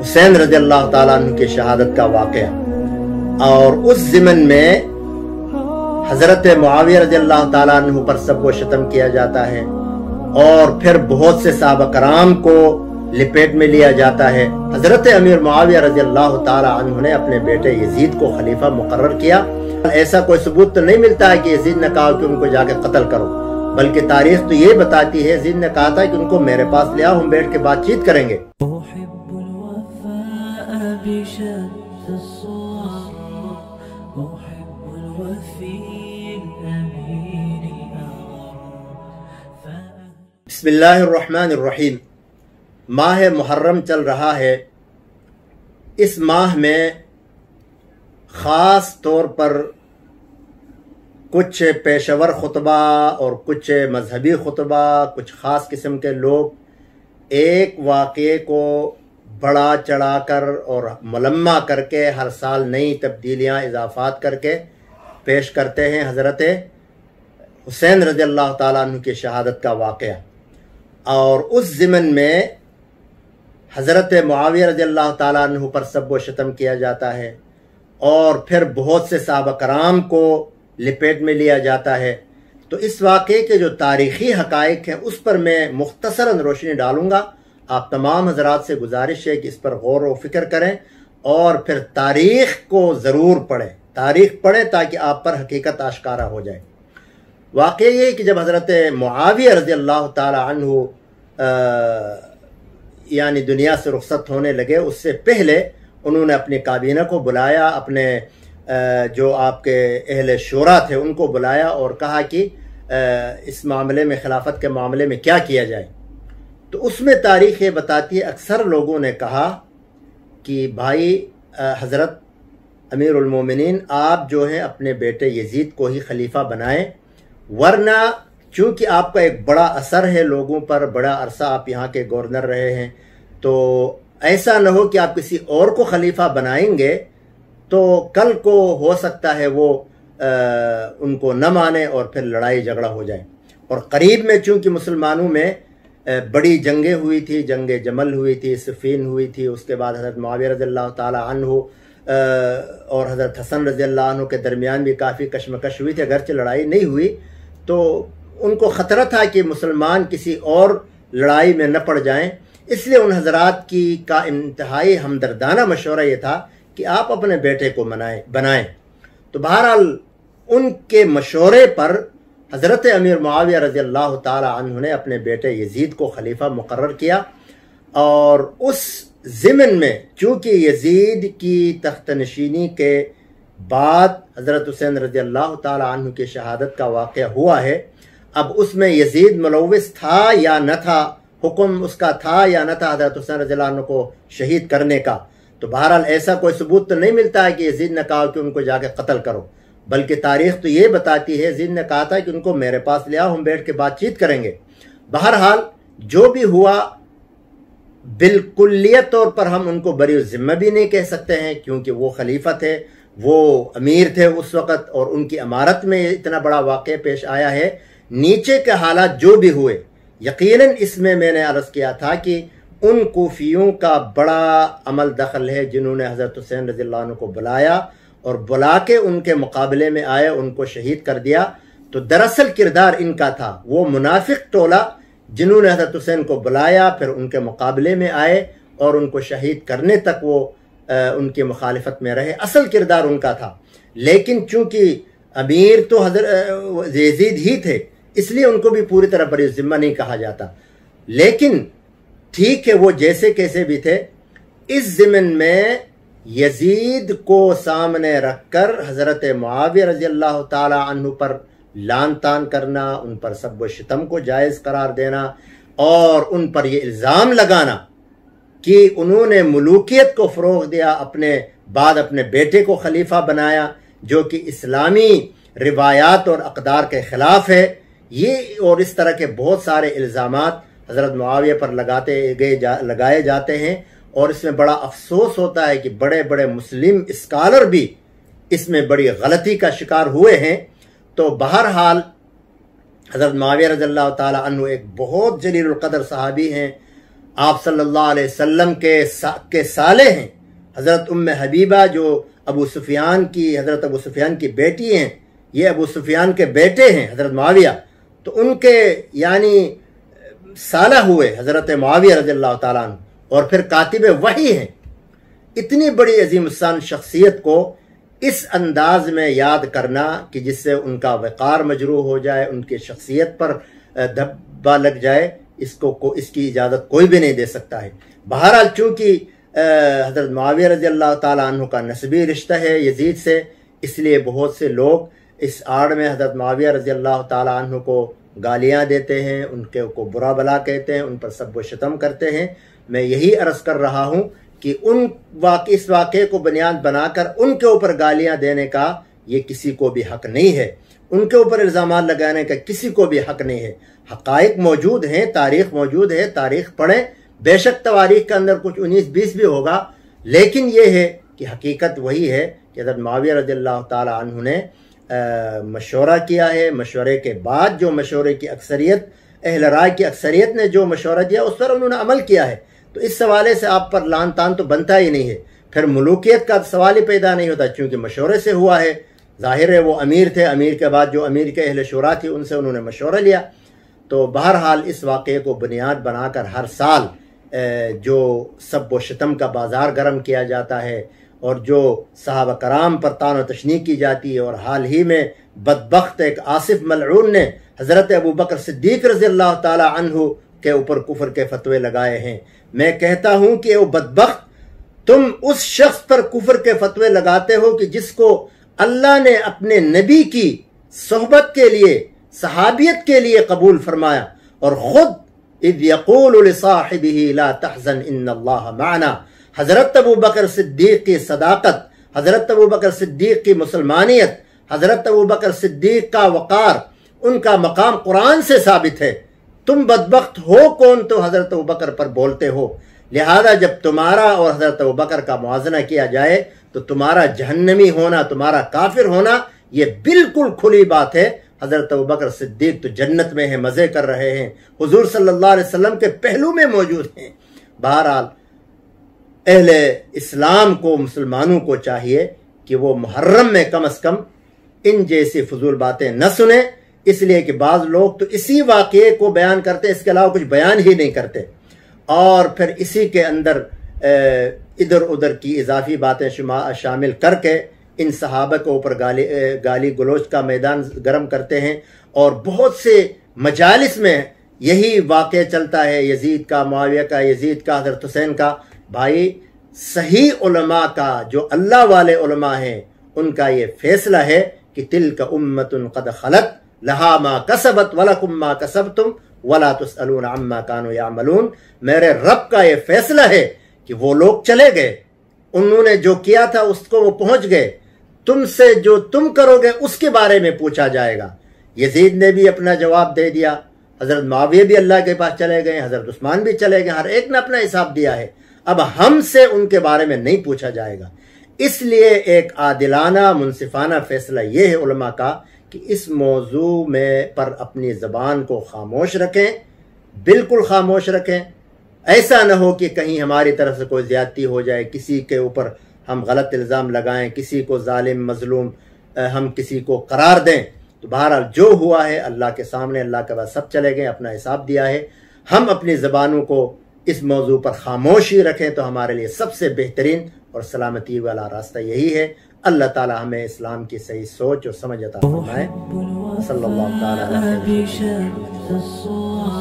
हुसैन रज़ी अल्लाह ताला अन्हु की शहादत का वाक़या। और उस ज़िमन में हज़रत मुआविया रज़ी अल्लाह ताला अन्हु पर सब वो शतम किया जाता है और फिर बहुत से सहाबा कराम को लिपेट में लिया जाता है। हज़रत अमीर मुआविया रज़ी अल्लाह ताला अन्हु ने अपने बेटे यजीद को खलीफा मुकर्रर किया। ऐसा कोई सबूत तो नहीं मिलता है कि यजीद ने कहा कि उनको जाके कत्ल करो, बल्कि तारीख तो ये बताती है यजीद ने कहा था कि उनको मेरे पास ले आओ, हम बैठ के बातचीत करेंगे। बिस्मिल्लाहिर्रहमानिर्रहीम। माह मुहर्रम चल रहा है। इस माह में ख़ास तौर पर कुछ पेशवर खुतबा और कुछ मजहबी खुतबा, कुछ ख़ास किस्म के लोग एक वाक़े को बढ़ा चढ़ाकर और मुलम्मा करके हर साल नई तब्दीलियाँ इजाफ़ात करके पेश करते हैं। हज़रत हुसैन रज़ी अल्लाह ताला अन्हु की शहादत का वाक़या। और उस ज़िमन में हज़रत मुआविया रज़ी अल्लाह ताला अन्हु पर सब व शतम किया जाता है और फिर बहुत से सहाबा कराम को लिपेट में लिया जाता है। तो इस वाक़े के जो तारीख़ी हक़ाइक़ हैं उस पर मैं मुख्तसरन रोशनी डालूँगा। आप तमाम हज़रात से गुजारिश है कि इस पर गौर व फ़िक्र करें और फिर तारीख़ को ज़रूर पढ़ें, तारीख़ पढ़ें ताकि आप पर हकीकत आश्कारा हो जाए। वाक़या ये कि जब हज़रत मुआविया रज़ी अल्लाह ताला अन्हु यानी दुनिया से रुखसत होने लगे, उससे पहले उन्होंने अपनी काबीना को बुलाया, अपने जो आपके अहले शूरा थे उनको बुलाया और कहा कि इस मामले में, खिलाफत के मामले में क्या किया जाए। तो उसमें तारीख़ ये बताती है, अक्सर लोगों ने कहा कि भाई हज़रत अमीरुल मोमिनीन आप जो हैं अपने बेटे यजीद को ही खलीफा बनाएं, वरना चूँकि आपका एक बड़ा असर है लोगों पर, बड़ा अरसा आप यहाँ के गवर्नर रहे हैं, तो ऐसा न हो कि आप किसी और को खलीफा बनाएंगे तो कल को हो सकता है वो उनको न माने और फिर लड़ाई झगड़ा हो जाए। और करीब में चूँकि मुसलमानों में बड़ी जंगें हुई थी, जंग जमल हुई थी, सिफ़ीन हुई थी, उसके बाद हज़रत मुआविया रज़ी अल्लाह ताला अन्हु और हज़रत हसन रज़ी अल्लाह अन्हु के दरमियान भी काफ़ी कशमकश हुई थी। अगरचे लड़ाई नहीं हुई तो उनको ख़तरा था कि मुसलमान किसी और लड़ाई में न पड़ जाएं, इसलिए उन हज़रात का इंतहाई हमदर्दाना मशवरा ये था कि आप अपने बेटे को बनाएं। तो बहरहाल उनके मशवरे पर हज़रत अमीर मुआविया रज़ी अल्लाह ताला अन्हु ने अपने बेटे यजीद को खलीफा मुकर्रर किया। और उस ज़िमन में चूँकि यजीद की तख्त नशीनी के बाद हज़रत हुसैन रज़ी अल्लाह ताला अन्हु की शहादत का वाक़या हुआ है, अब उसमें यजीद मुलव्विस था या न था, हुक्म उसका था या न था हज़रत हुसैन रज़ी अल्लाह अन्हु को शहीद करने का। तो बहरहाल ऐसा कोई सबूत तो नहीं मिलता है कि यजीद ने कहा कि उनको जाके कत्ल करो, बल्कि तारीख़ तो ये बताती है यजीद ने कहा था कि उनको मेरे पास ले आओ, हम बैठ के बातचीत करेंगे। बहरहाल जो भी हुआ, बिल्कुलियत तौर पर हम उनको बरी ज़िम्मा भी नहीं कह सकते हैं, क्योंकि वो खलीफा थे, वो अमीर थे उस वक़्त और उनकी इमारत में इतना बड़ा वाक़या पेश आया है। नीचे के हालात जो भी हुए, यकीनन इसमें मैंने अर्ज़ किया था कि उन कूफियों का बड़ा अमल दखल है जिन्होंने हज़रत हुसैन रज़ी अल्लाह अन्हु को बुलाया और बुला के उनके मुकाबले में आए, उनको शहीद कर दिया। तो दरअसल किरदार इनका था, वो मुनाफिक टोला जिन्होंने हज़रत हुसैन को बुलाया, फिर उनके मुकाबले में आए और उनको शहीद करने तक वो उनकी मुखालिफत में रहे, असल किरदार उनका था। लेकिन चूँकि अमीर तो हज़रत यजीद ही थे, इसलिए उनको भी पूरी तरह बरी ज़िम्मा नहीं कहा जाता। लेकिन ठीक है, वो जैसे कैसे भी थे, इस ज़िमन में यजीद को सामने रखकर हज़रत मुआविया रज़ी अल्लाह ताला अन्हु पर लान तान करना, उन पर सब व शितम को जायज़ करार देना और उन पर यह इल्ज़ाम लगाना कि उन्होंने मुलूकियत को फ़रोग़ दिया, अपने बाद अपने बेटे को खलीफा बनाया, जो कि इस्लामी रिवायात और अक़दार के ख़िलाफ़ है। ये और इस तरह के बहुत सारे इल्ज़ामात हज़रत मुआविया पर लगाए जाते हैं और इसमें बड़ा अफसोस होता है कि बड़े बड़े मुस्लिम स्कॉलर भी इसमें बड़ी गलती का शिकार हुए हैं। तो बहरहाल हज़रत मुआविया रज़ियल्लाहु ताला अन्हु एक बहुत जलीलुल क़द्र सहाबी हैं آپ صلی اللہ علیہ وسلم کے سالے ہیں، حضرت حبیبہ جو حضرت ابو سفیان کی بیٹی ہیں، یہ ابو سفیان کے بیٹے ہیں حضرت معاویہ، تو ان کے یعنی سالہ ہوئے حضرت معاویہ رضی اللہ تعالیٰ عنہ، اور پھر کاتب وحی ہیں۔ اتنی بڑی عظیم الشان شخصیت کو اس انداز میں یاد کرنا کہ جس سے ان کا وقار مجروح ہو جائے، ان کی شخصیت پر دھبا لگ جائے، اس کی اجازت کوئی بھی نہیں دے سکتا ہے۔ بہرحال چونکہ حضرت معاویہ رضی اللہ تعالیٰ عنہ کا نسبی رشتہ ہے یزید سے، اس لیے بہت سے لوگ اس آڑ میں حضرت معاویہ رضی اللہ تعالیٰ عنہ کو گالیاں دیتے ہیں، ان کو برا بلا کہتے ہیں، ان پر سب و شتم کرتے ہیں۔ میں یہی عرض کر رہا ہوں کہ اس واقعے کو بنیاد بنا کر ان کے اوپر گالیاں دینے کا یہ کسی کو بھی حق نہیں ہے، ان کے اوپر الزامات لگانے کا کسی کو بھی حق نہیں ہے۔ حقائق موجود ہیں، تاریخ موجود ہے، تاریخ پڑھیں، بے شک تواریخ کے اندر کچھ 19-20 بھی ہوگا، لیکن یہ ہے کہ حقیقت وہی ہے کہ حضرت معاویہ رضی اللہ تعالی عنہ نے مشورہ کیا ہے، مشورے کے بعد جو مشورے کی اکثریت، اہل رائے کی اکثریت نے جو مشورہ دیا اس پر انہوں نے عمل کیا ہے، تو اس حوالے سے آپ پر لان تان تو بنتا ہی نہیں ہے، پھر ملوکیت کا سوال ہی پیدا نہیں ہوتا، چونکہ مشورے سے ہوا ہے۔ ظاہر ہے وہ امیر تھے، امیر کے بعد جو امیر کے اہل شورا تھی ان سے انہوں نے مشورہ لیا۔ تو بہرحال اس واقعے کو بنیاد بنا کر ہر سال جو سب و شتم کا بازار گرم کیا جاتا ہے اور جو صحابہ کرام پر طعن و تشنیع کی جاتی ہے، اور حال ہی میں بدبخت ایک آصف ملعون نے حضرت ابو بکر صدیق رضی اللہ تعالی عنہ کے اوپر کفر کے فتوے لگائے ہیں، میں کہتا ہوں کہ وہ بدبخت، تم اس شخص پر کفر کے فتوے لگاتے ہو کہ جس کو اللہ نے اپنے نبی کی صحبت کے لیے، صحابیت کے لیے قبول فرمایا، اور خود اذ یقول لصاحبہ لا تحزن ان اللہ معنا، حضرت ابو بکر صدیق کی صداقت، حضرت ابو بکر صدیق کی مسلمانیت، حضرت ابو بکر صدیق کا وقار، ان کا مقام قرآن سے ثابت ہے۔ تم بدبخت ہو کون تو حضرت ابو بکر پر بولتے ہو؟ لہذا جب تمہارا اور حضرت ابو بکر کا موازنہ کیا جائے تو تمہارا جہنمی ہونا، تمہارا کافر ہونا یہ بالکل کھلی بات ہے۔ حضرت ابو بکر صدیق تو جنت میں ہیں، مزے کر رہے ہیں، حضور صلی اللہ علیہ وسلم کے پہلو میں موجود ہیں۔ بہرحال اہل اسلام کو، مسلمانوں کو چاہیے کہ وہ محرم میں کم از کم ان جیسی فضول باتیں نہ سنیں، اس لیے کہ بعض لوگ تو اسی واقعے کو بیان کرتے، اس کے علاوہ کچھ بیان ہی نہیں کرتے، اور پھر اسی کے اندر ادھر ادھر کی اضافی باتیں شامل کر کے ان صحابہ کے اوپر گالی گلوچ کا میدان گرم کرتے ہیں، اور بہت سے مجالس میں یہی واقعہ چلتا ہے، یزید کا، معاویہ کا، یزید کا، حضرت حسین کا۔ بھائی صحیح علماء کا، جو اللہ والے علماء ہیں، ان کا یہ فیصلہ ہے کہ تلک امت قد خلت لہا ما کسبت ولکم ما کسبتم ولا تسألون عما کانوا یعملون۔ میرے رب کا یہ فیصلہ ہے کہ وہ لوگ چلے گئے، انہوں نے جو کیا تھا اس کو وہ پہنچ گئے، تم سے جو تم کرو گے اس کے بارے میں پوچھا جائے گا۔ یزید نے بھی اپنا جواب دے دیا، حضرت معاویہ بھی اللہ کے پاس چلے گئے، حضرت عثمان بھی چلے گئے، ہر ایک نے اپنا حساب دیا ہے، اب ہم سے ان کے بارے میں نہیں پوچھا جائے گا۔ اس لیے ایک عادلانہ منصفانہ فیصلہ یہ ہے علماء کا کہ اس موضوع میں پر اپنی زبان کو خاموش رکھیں، بالکل خاموش رکھیں، ایسا نہ ہو کہ کہیں ہماری طرف سے کوئی زیادتی ہو جائے، کسی کے اوپر ہم غلط الزام لگائیں، کسی کو ظالم مظلوم ہم کسی کو قرار دیں۔ تو بہرحال جو ہوا ہے اللہ کے سامنے، اللہ کے بعد سب چلے گئے، اپنا حساب دیا ہے۔ ہم اپنی زبانوں کو اس موضوع پر خاموشی رکھیں تو ہمارے لیے سب سے بہترین اور سلامتی والا راستہ یہی ہے۔ اللہ تعالی ہمیں اسلام کی صحیح سوچ اور سمجھ عطا فرمائے۔ صلی اللہ تعالی علیہ وسلم۔